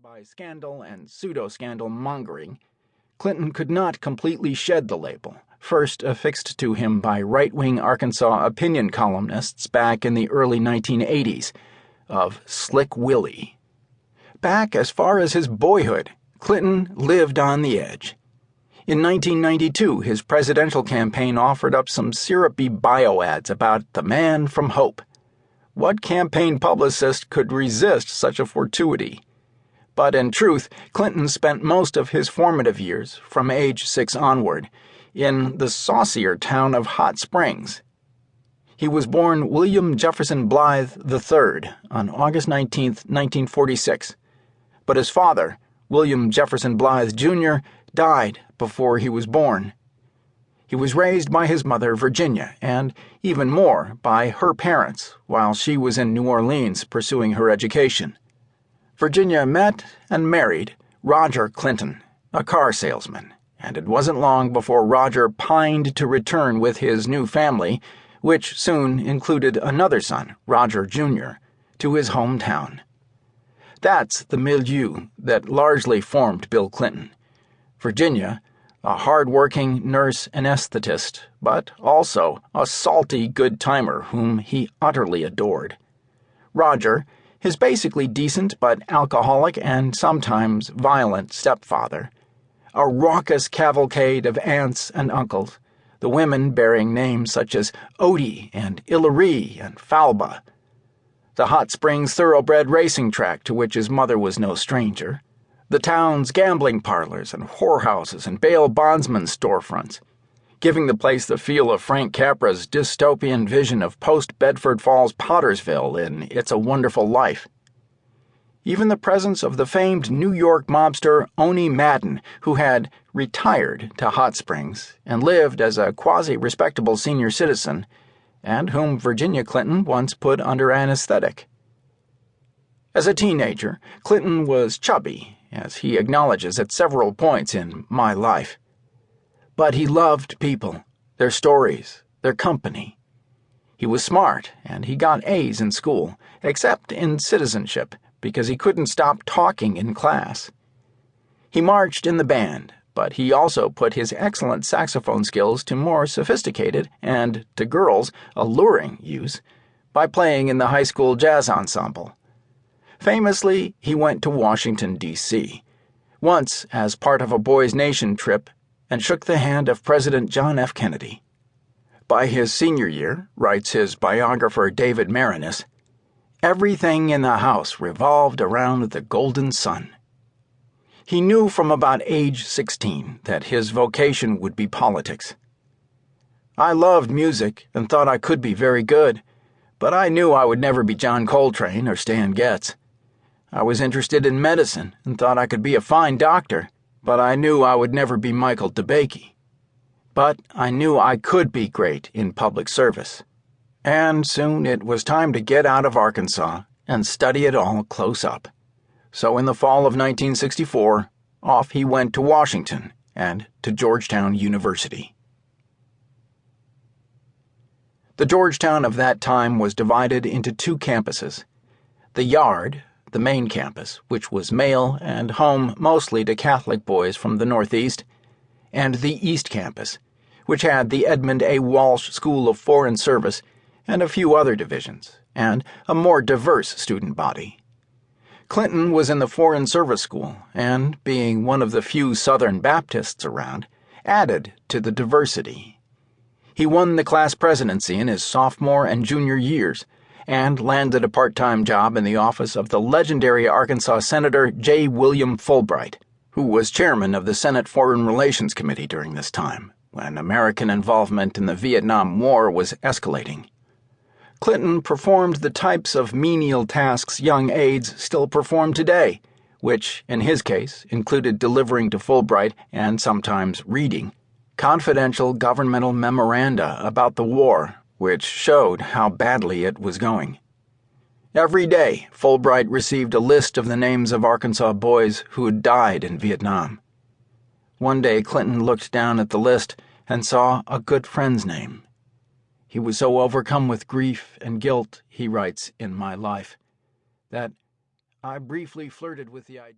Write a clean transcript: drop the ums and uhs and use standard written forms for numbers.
by scandal and pseudo-scandal mongering, Clinton could not completely shed the label, first affixed to him by right-wing Arkansas opinion columnists back in the early 1980s, of Slick Willie. Back as far as his boyhood, Clinton lived on the edge. In 1992, his presidential campaign offered up some syrupy bio ads about the man from Hope. What campaign publicist could resist such a fortuity? But in truth, Clinton spent most of his formative years, from age 6 onward, in the saucier town of Hot Springs. He was born William Jefferson Blythe III on August 19, 1946, but his father, William Jefferson Blythe Jr., died before he was born. He was raised by his mother, Virginia, and even more by her parents while she was in New Orleans pursuing her education. Virginia met and married Roger Clinton, a car salesman, and it wasn't long before Roger pined to return with his new family, which soon included another son, Roger Jr., to his hometown. That's the milieu that largely formed Bill Clinton. Virginia, a hard-working nurse anesthetist, but also a salty good-timer whom he utterly adored. Roger, his basically decent but alcoholic and sometimes violent stepfather. A raucous cavalcade of aunts and uncles, the women bearing names such as Odie and Hillary and Falba. The Hot Springs thoroughbred racing track to which his mother was no stranger. The town's gambling parlors and whorehouses and bail bondsman storefronts, giving the place the feel of Frank Capra's dystopian vision of post-Bedford Falls Pottersville in It's a Wonderful Life. Even the presence of the famed New York mobster Oni Madden, who had retired to Hot Springs and lived as a quasi-respectable senior citizen, and whom Virginia Clinton once put under anesthetic. As a teenager, Clinton was chubby, as he acknowledges at several points in My Life. But he loved people, their stories, their company. He was smart, and he got A's in school, except in citizenship, because he couldn't stop talking in class. He marched in the band, but he also put his excellent saxophone skills to more sophisticated and, to girls, alluring use by playing in the high school jazz ensemble. Famously, he went to Washington, D.C., once as part of a Boys Nation trip, and shook the hand of President John F. Kennedy. By his senior year, writes his biographer David Marinis, everything in the house revolved around the golden sun. He knew from about age 16 that his vocation would be politics. I loved music and thought I could be very good, but I knew I would never be John Coltrane or Stan Getz. I was interested in medicine and thought I could be a fine doctor, but I knew I would never be Michael DeBakey. But I knew I could be great in public service. And soon it was time to get out of Arkansas and study it all close up. So in the fall of 1964, off he went to Washington and to Georgetown University. The Georgetown of that time was divided into 2 campuses. The Yard, the main campus, which was male and home mostly to Catholic boys from the Northeast, and the East Campus, which had the Edmund A. Walsh School of Foreign Service and a few other divisions, and a more diverse student body. Clinton was in the Foreign Service School, and, being one of the few Southern Baptists around, added to the diversity. He won the class presidency in his sophomore and junior years, and landed a part-time job in the office of the legendary Arkansas Senator J. William Fulbright, who was chairman of the Senate Foreign Relations Committee during this time, when American involvement in the Vietnam War was escalating. Clinton performed the types of menial tasks young aides still perform today, which, in his case, included delivering to Fulbright and sometimes reading confidential governmental memoranda about the war, which showed how badly it was going. Every day, Fulbright received a list of the names of Arkansas boys who had died in Vietnam. One day, Clinton looked down at the list and saw a good friend's name. He was so overcome with grief and guilt, he writes in My Life, that I briefly flirted with the idea